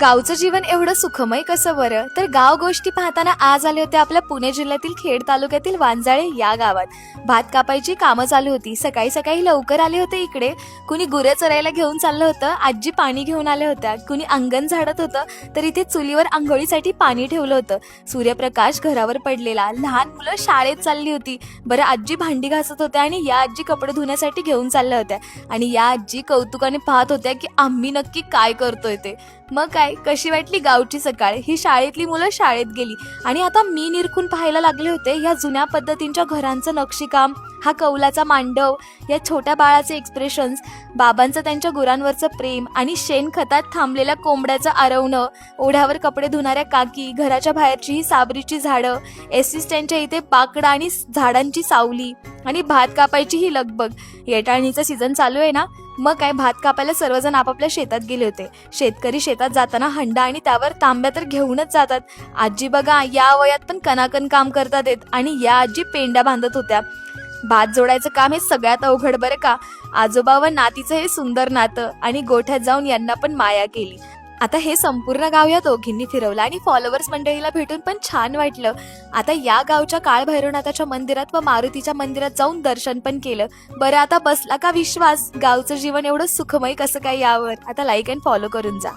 गावचं जीवन एवढं सुखमय कसं बरं? तर गाव गोष्टी पाहताना आज आले होते आपल्या पुणे जिल्ह्यातील खेड तालुक्यातील वांजाळे या गावात. भात कापायची कामं चालू होती. सकाळी सकाळी लवकर आले होते इकडे. कुणी गुरं चरायला घेऊन चाललं होतं, आजी पाणी घेऊन आल्या होत्या. कुणी अंगण झाडत होतं, तर इथे चुलीवर आंघोळीसाठी पाणी ठेवलं होतं. सूर्यप्रकाश घरावर पडलेला. लहान मुलं शाळेत चालली होती. बरं, आजी भांडी घासत होत्या आणि या आजी कपडे धुण्यासाठी घेऊन चालल्या होत्या. आणि या आजी कौतुकाने पाहत होत्या की आम्ही नक्की काय करतोय ते. मग काय, कशी वाटली गावची सकाळ? ही शाळेतली मुलं शाळेत गेली आणि आता मी निरखून पाहायला लागले होते या जुन्या पद्धतींच्या घरांचं नक्षीकाम, हा कौलाचा मांडव, या छोट्या बाळाचे एक्सप्रेशन्स, बाबांचं त्यांच्या गुरांवरचं प्रेम आणि शेणखतात थांबलेल्या कोंबड्याचं आरवणं, ओढ्यावर कपडे धुणाऱ्या काकी, घराच्या बाहेरची ही साबरीची झाडं, एसटी स्टँडच्या इथे पाकडा आणि झाडांची सावली आणि भात कापायची ही लगबग. येटाळणीचा सीझन चालू आहे ना, मग काय, भात कापायला सर्वजण आपापल्या शेतात गेले होते. शेतकरी शेतात जाताना हंडा आणि त्यावर तांब्या तर घेऊनच जातात. आजी बघा या वयात पण कणाकण काम करतात येत आणि या आजी पेंड्या बांधत होत्या. भात जोडायचं काम हे सगळ्यात अवघड बरं का. आजोबा व नातीचं हे सुंदर नातं आणि गोठ्यात जाऊन यांना पण माया केली. आता हे संपूर्ण गाव या दोघींनी फिरवलं आणि फॉलोअर्स मंडळीला भेटून पण छान वाटलं. आता या गावच्या काळभैरवनाथाच्या मंदिरात व मारुतीच्या मंदिरात जाऊन दर्शन पण केलं. बरं, आता बसला का विश्वास गावचं जीवन एवढं सुखमय कसं काय यावर? आता लाईक अँड फॉलो करून जा.